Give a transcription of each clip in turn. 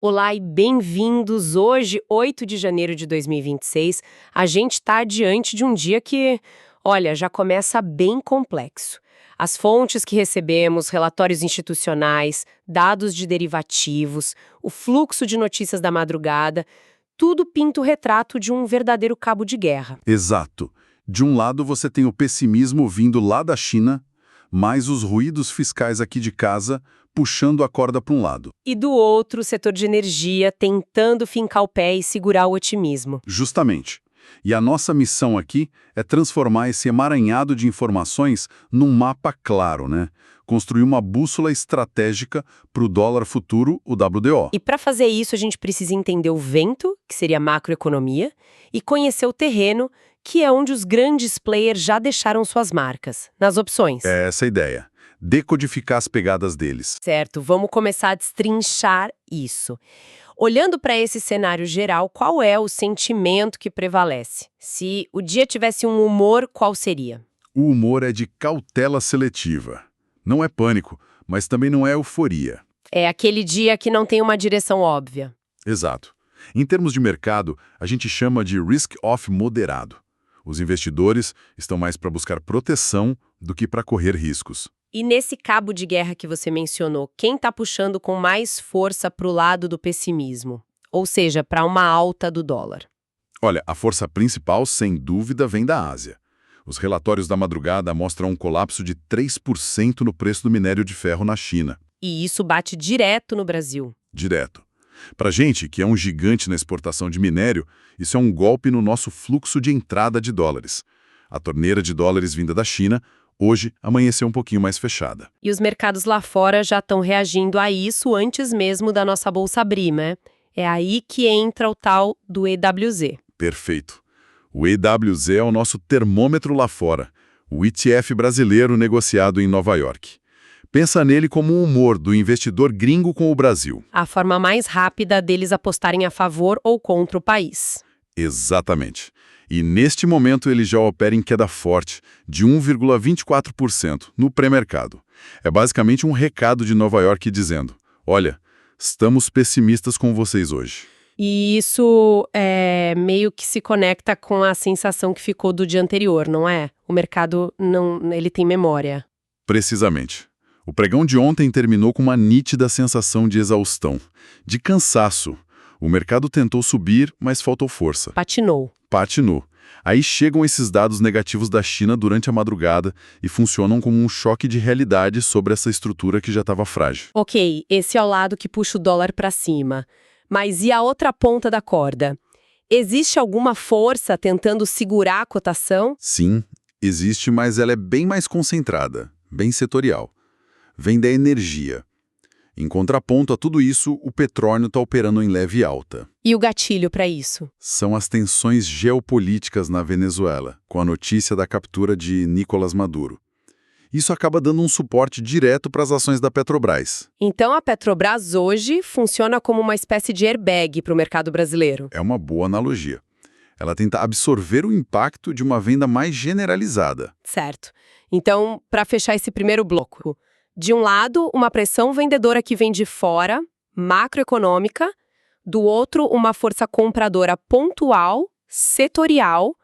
Olá e bem-vindos! Hoje, 8 de janeiro de 2026, a gente está diante de um dia que, olha, já começa bem complexo. As fontes que recebemos, relatórios institucionais, dados de derivativos, o fluxo de notícias da madrugada, tudo pinta o retrato de um verdadeiro cabo de guerra. Exato. De um lado você tem o pessimismo vindo lá da China, mais os ruídos fiscais aqui de casa puxando a corda para um lado. E do outro, o setor de energia tentando fincar o pé e segurar o otimismo. Justamente. E a nossa missão aqui é transformar esse emaranhado de informações num mapa claro, né? Construir uma bússola estratégica para o dólar futuro, o WDO. E para fazer isso, a gente precisa entender o vento, que seria a macroeconomia, e conhecer o terreno, que é onde os grandes players já deixaram suas marcas, nas opções. É essa a ideia. Decodificar as pegadas deles. Certo, vamos começar a destrinchar isso. Olhando para esse cenário geral, qual é o sentimento que prevalece? Se o dia tivesse um humor, qual seria? O humor é de cautela seletiva. Não é pânico, mas também não é euforia. É aquele dia que não tem uma direção óbvia. Exato. Em termos de mercado, a gente chama de risk-off moderado. Os investidores estão mais para buscar proteção do que para correr riscos. E nesse cabo de guerra que você mencionou, quem está puxando com mais força para o lado do pessimismo? Ou seja, para uma alta do dólar? Olha, a força principal, sem dúvida, vem da Ásia. Os relatórios da madrugada mostram um colapso de 3% no preço do minério de ferro na China. E isso bate direto no Brasil. Direto. Para a gente, que é um gigante na exportação de minério, isso é um golpe no nosso fluxo de entrada de dólares. A torneira de dólares vinda da China hoje amanheceu um pouquinho mais fechada. E os mercados lá fora já estão reagindo a isso antes mesmo da nossa bolsa abrir, né? É aí que entra o tal do EWZ. Perfeito. O EWZ é o nosso termômetro lá fora, o ETF brasileiro negociado em Nova York. Pensa nele como um humor do investidor gringo com o Brasil. A forma mais rápida deles apostarem a favor ou contra o país. Exatamente. E neste momento ele já opera em queda forte, de 1,24% no pré-mercado. É basicamente um recado de Nova York dizendo: olha, estamos pessimistas com vocês hoje. E isso meio que se conecta com a sensação que ficou do dia anterior, não é? O mercado ele tem memória. Precisamente. O pregão de ontem terminou com uma nítida sensação de exaustão, de cansaço. O mercado tentou subir, mas faltou força. Patinou. Patinou. Aí chegam esses dados negativos da China durante a madrugada e funcionam como um choque de realidade sobre essa estrutura que já estava frágil. Ok, esse é o lado que puxa o dólar para cima. Mas e a outra ponta da corda? Existe alguma força tentando segurar a cotação? Sim, existe, mas ela é bem mais concentrada, bem setorial. Vem da energia. Em contraponto a tudo isso, o petróleo está operando em leve alta. E o gatilho para isso? São as tensões geopolíticas na Venezuela, com a notícia da captura de Nicolás Maduro. Isso acaba dando um suporte direto para as ações da Petrobras. Então a Petrobras hoje funciona como uma espécie de airbag para o mercado brasileiro. É uma boa analogia. Ela tenta absorver o impacto de uma venda mais generalizada. Certo. Então, para fechar esse primeiro bloco, de um lado, uma pressão vendedora que vem de fora, macroeconômica, do outro, uma força compradora pontual, setorial,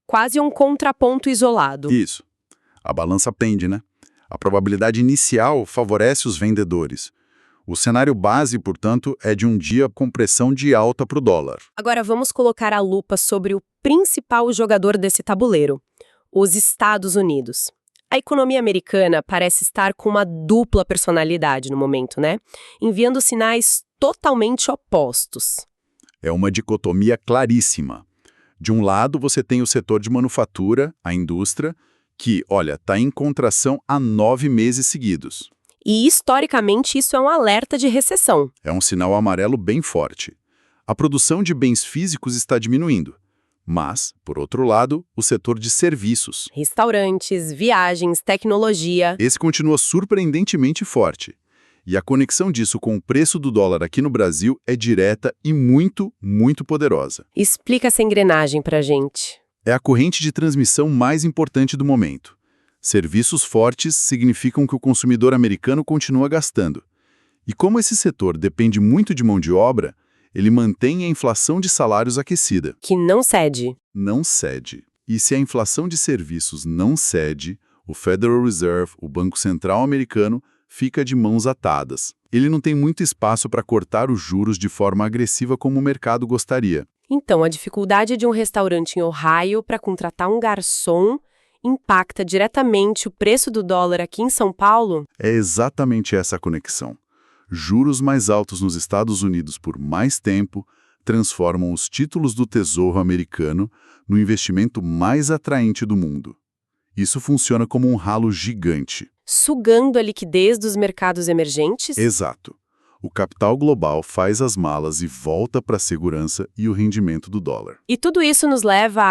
quase um contraponto isolado. Isso. A balança pende, né? A probabilidade inicial favorece os vendedores. O cenário base, portanto, é de um dia com pressão de alta para o dólar. Agora vamos colocar a lupa sobre o principal jogador desse tabuleiro, os Estados Unidos. A economia americana parece estar com uma dupla personalidade no momento, né? Enviando sinais totalmente opostos. É uma dicotomia claríssima. De um lado, você tem o setor de manufatura, a indústria, que, olha, está em contração há 9 meses seguidos. E, historicamente, isso é um alerta de recessão. É um sinal amarelo bem forte. A produção de bens físicos está diminuindo. Mas, por outro lado, o setor de serviços. Restaurantes, viagens, tecnologia. Esse continua surpreendentemente forte. E a conexão disso com o preço do dólar aqui no Brasil é direta e muito, muito poderosa. Explica essa engrenagem pra gente. É a corrente de transmissão mais importante do momento. Serviços fortes significam que o consumidor americano continua gastando. E como esse setor depende muito de mão de obra, ele mantém a inflação de salários aquecida. Que não cede. Não cede. E se a inflação de serviços não cede, o Federal Reserve, o Banco Central americano, fica de mãos atadas. Ele não tem muito espaço para cortar os juros de forma agressiva como o mercado gostaria. Então, a dificuldade de um restaurante em Ohio para contratar um garçom impacta diretamente o preço do dólar aqui em São Paulo? É exatamente essa a conexão. Juros mais altos nos Estados Unidos por mais tempo transformam os títulos do Tesouro americano no investimento mais atraente do mundo. Isso funciona como um ralo gigante. Sugando a liquidez dos mercados emergentes? Exato. O capital global faz as malas e volta para a segurança e o rendimento do dólar. E tudo isso nos leva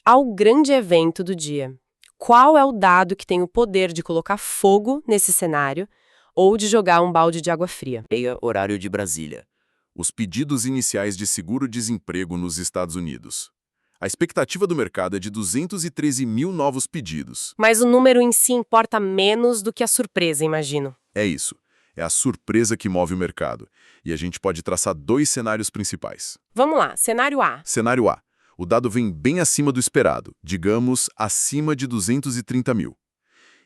ao grande evento do dia. Qual é o dado que tem o poder de colocar fogo nesse cenário ou de jogar um balde de água fria? Meia horário de Brasília. Os pedidos iniciais de seguro-desemprego nos Estados Unidos. A expectativa do mercado é de 213 mil novos pedidos. Mas o número em si importa menos do que a surpresa, imagino. É isso. É a surpresa que move o mercado. E a gente pode traçar dois cenários principais. Vamos lá, cenário A. Cenário A. O dado vem bem acima do esperado, digamos, acima de 230 mil.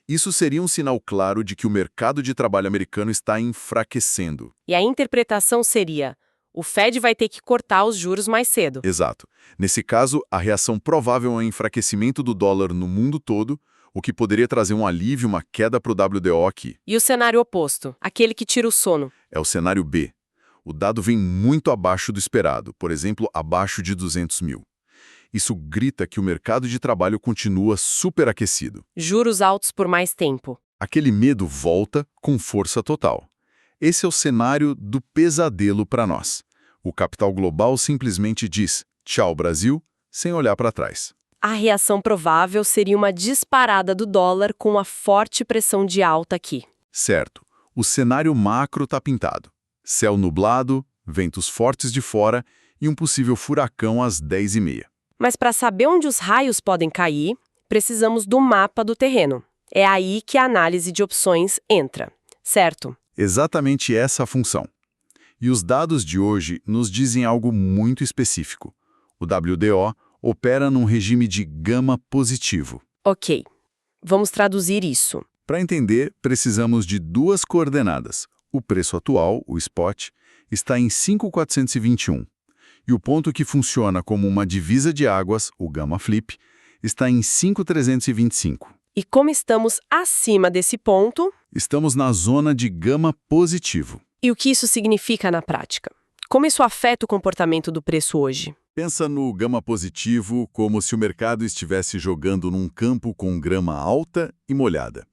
Isso seria um sinal claro de que o mercado de trabalho americano está enfraquecendo. E a interpretação seria: o Fed vai ter que cortar os juros mais cedo. Exato. Nesse caso, a reação provável é um enfraquecimento do dólar no mundo todo, o que poderia trazer um alívio, uma queda para o WDO aqui. E o cenário oposto, aquele que tira o sono? É o cenário B. O dado vem muito abaixo do esperado, por exemplo, abaixo de 200 mil. Isso grita que o mercado de trabalho continua superaquecido. Juros altos por mais tempo. Aquele medo volta com força total. Esse é o cenário do pesadelo para nós. O capital global simplesmente diz tchau, Brasil, sem olhar para trás. A reação provável seria uma disparada do dólar com a forte pressão de alta aqui. Certo. O cenário macro está pintado. Céu nublado, ventos fortes de fora e um possível furacão às 10h30. Mas para saber onde os raios podem cair, precisamos do mapa do terreno. É aí que a análise de opções entra, certo? Exatamente essa a função. E os dados de hoje nos dizem algo muito específico. O WDO opera num regime de gama positivo. Ok, vamos traduzir isso. Para entender, precisamos de duas coordenadas. O preço atual, o spot, está em 5.421. E o ponto que funciona como uma divisa de águas, o gamma flip, está em 5.325. E como estamos acima desse ponto? Estamos na zona de gama positivo. E o que isso significa na prática? Como isso afeta o comportamento do preço hoje? Pensa no gama positivo como se o mercado estivesse jogando num campo com grama alta e molhada.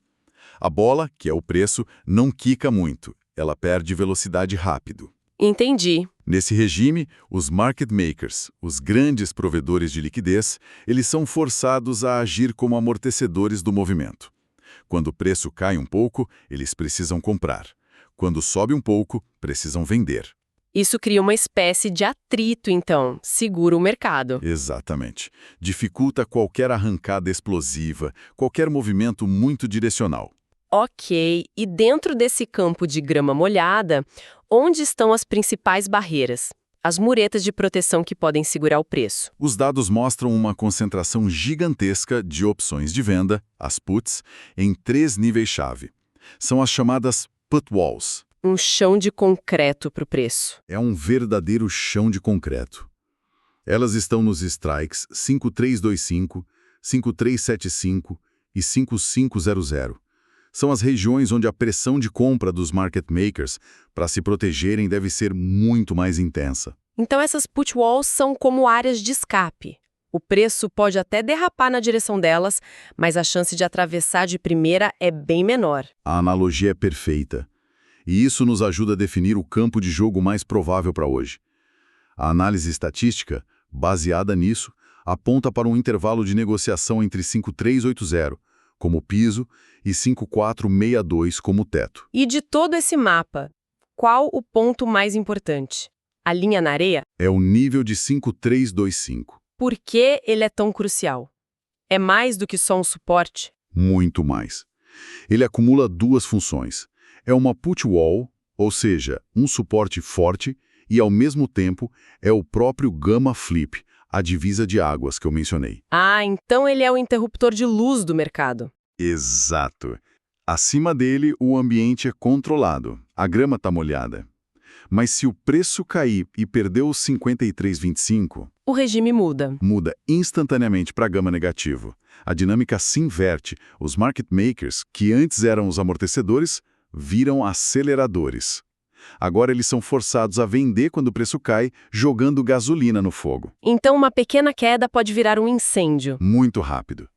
A bola, que é o preço, não quica muito, ela perde velocidade rápido. Entendi. Nesse regime, os market makers, os grandes provedores de liquidez, eles são forçados a agir como amortecedores do movimento. Quando o preço cai um pouco, eles precisam comprar. Quando sobe um pouco, precisam vender. Isso cria uma espécie de atrito, então, segura o mercado. Exatamente. Dificulta qualquer arrancada explosiva, qualquer movimento muito direcional. Ok, e dentro desse campo de grama molhada, onde estão as principais barreiras? As muretas de proteção que podem segurar o preço. Os dados mostram uma concentração gigantesca de opções de venda, as puts, em 3 níveis-chave. São as chamadas put walls. Um chão de concreto para o preço. É um verdadeiro chão de concreto. Elas estão nos strikes 5325, 5375 e 5500. São as regiões onde a pressão de compra dos market makers para se protegerem deve ser muito mais intensa. Então essas put walls são como áreas de escape. O preço pode até derrapar na direção delas, mas a chance de atravessar de primeira é bem menor. A analogia é perfeita. E isso nos ajuda a definir o campo de jogo mais provável para hoje. A análise estatística, baseada nisso, aponta para um intervalo de negociação entre 5380, como piso, e 5462 como teto. E de todo esse mapa, qual o ponto mais importante? A linha na areia? É o nível de 5325. Por que ele é tão crucial? É mais do que só um suporte? Muito mais. Ele acumula duas funções. É uma put wall, ou seja, um suporte forte e, ao mesmo tempo, é o próprio Gamma Flip, a divisa de águas que eu mencionei. Ah, então ele é o interruptor de luz do mercado. Exato. Acima dele, o ambiente é controlado. A grama está molhada. Mas se o preço cair e perder os 53,25, O regime muda. muda instantaneamente para gama negativo. A dinâmica se inverte. Os market makers, que antes eram os amortecedores, viram aceleradores. Agora eles são forçados a vender quando o preço cai, jogando gasolina no fogo. Então uma pequena queda pode virar um incêndio. Muito rápido.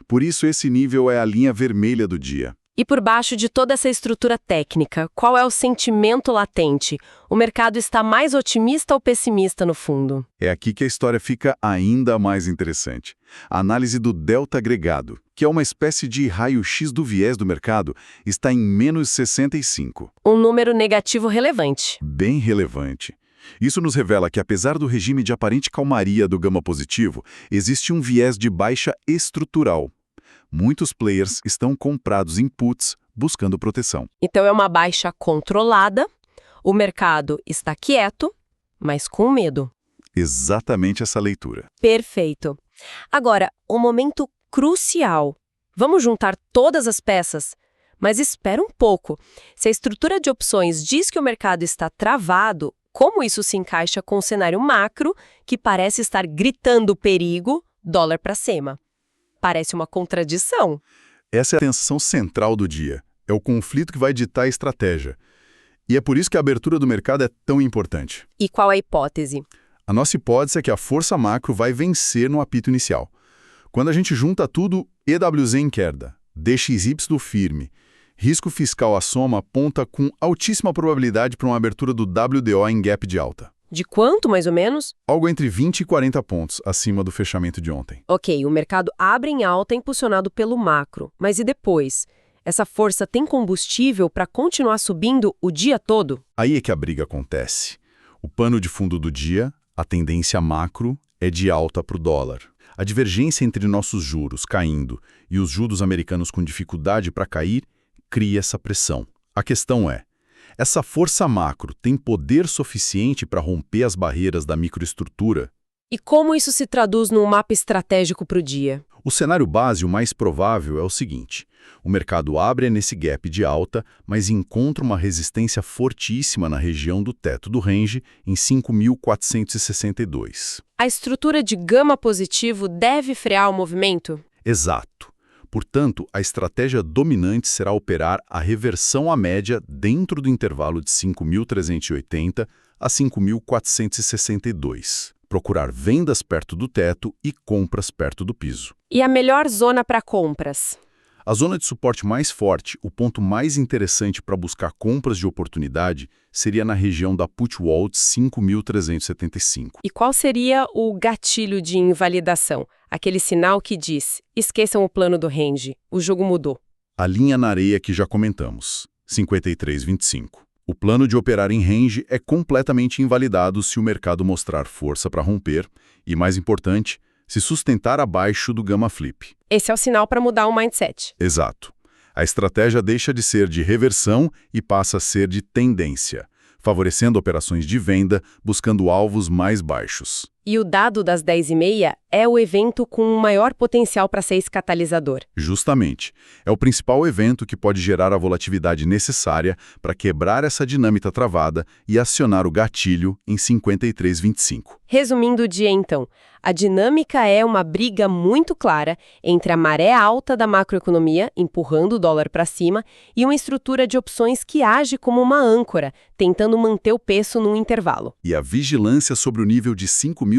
Por isso esse nível é a linha vermelha do dia. E por baixo de toda essa estrutura técnica, qual é o sentimento latente? O mercado está mais otimista ou pessimista no fundo? É aqui que a história fica ainda mais interessante. A análise do delta agregado, que é uma espécie de raio-x do viés do mercado, está em menos 65. Um número negativo relevante. Bem relevante. Isso nos revela que, apesar do regime de aparente calmaria do gama positivo, existe um viés de baixa estrutural. Muitos players estão comprados em puts, buscando proteção. Então é uma baixa controlada, o mercado está quieto, mas com medo. Exatamente essa leitura. Perfeito. Agora, um momento crucial. Vamos juntar todas as peças? Mas espera um pouco. Se a estrutura de opções diz que o mercado está travado, como isso se encaixa com o cenário macro, que parece estar gritando perigo, dólar para cima? Parece uma contradição. Essa é a tensão central do dia. É o conflito que vai ditar a estratégia. E é por isso que a abertura do mercado é tão importante. E qual a hipótese? A nossa hipótese é que a força macro vai vencer no apito inicial. Quando a gente junta tudo, EWZ em queda, DXY do firme, risco fiscal à soma aponta com altíssima probabilidade para uma abertura do WDO em gap de alta. De quanto, mais ou menos? Algo entre 20 e 40 pontos acima do fechamento de ontem. Ok, o mercado abre em alta impulsionado pelo macro. Mas e depois? Essa força tem combustível para continuar subindo o dia todo? Aí é que a briga acontece. O pano de fundo do dia, a tendência macro, é de alta para o dólar. A divergência entre nossos juros caindo e os juros americanos com dificuldade para cair cria essa pressão. A questão é, essa força macro tem poder suficiente para romper as barreiras da microestrutura? E como isso se traduz num mapa estratégico para o dia? O cenário base, o mais provável, é o seguinte. O mercado abre nesse gap de alta, mas encontra uma resistência fortíssima na região do teto do range em 5.462. A estrutura de gama positivo deve frear o movimento? Exato. Portanto, a estratégia dominante será operar a reversão à média dentro do intervalo de 5.380 a 5.462. Procurar vendas perto do teto e compras perto do piso. E a melhor zona para compras? A zona de suporte mais forte, o ponto mais interessante para buscar compras de oportunidade, seria na região da put wall de 5.375. E qual seria o gatilho de invalidação? Aquele sinal que diz, esqueçam o plano do range, o jogo mudou. A linha na areia que já comentamos, 53,25. O plano de operar em range é completamente invalidado se o mercado mostrar força para romper e, mais importante, se sustentar abaixo do Gamma Flip. Esse é o sinal para mudar o mindset. Exato. A estratégia deixa de ser de reversão e passa a ser de tendência, favorecendo operações de venda, buscando alvos mais baixos. E o dado das 10h30 é o evento com o maior potencial para ser esse catalisador. Justamente. É o principal evento que pode gerar a volatilidade necessária para quebrar essa dinâmica travada e acionar o gatilho em 53,25. Resumindo o dia, então, a dinâmica é uma briga muito clara entre a maré alta da macroeconomia, empurrando o dólar para cima, e uma estrutura de opções que age como uma âncora, tentando manter o preço num intervalo. E a vigilância sobre o nível de 5.325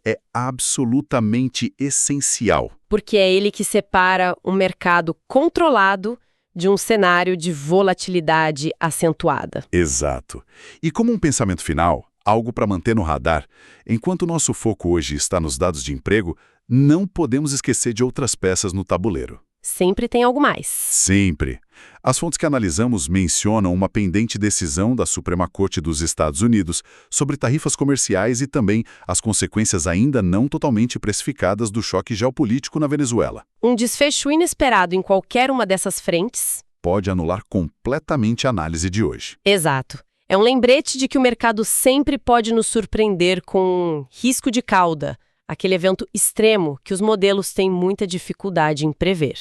é absolutamente essencial. Porque é ele que separa um mercado controlado de um cenário de volatilidade acentuada. Exato. E como um pensamento final, algo para manter no radar, enquanto o nosso foco hoje está nos dados de emprego, não podemos esquecer de outras peças no tabuleiro. Sempre tem algo mais. Sempre. As fontes que analisamos mencionam uma pendente decisão da Suprema Corte dos Estados Unidos sobre tarifas comerciais e também as consequências ainda não totalmente precificadas do choque geopolítico na Venezuela. Um desfecho inesperado em qualquer uma dessas frentes pode anular completamente a análise de hoje. Exato. É um lembrete de que o mercado sempre pode nos surpreender com risco de cauda, aquele evento extremo que os modelos têm muita dificuldade em prever.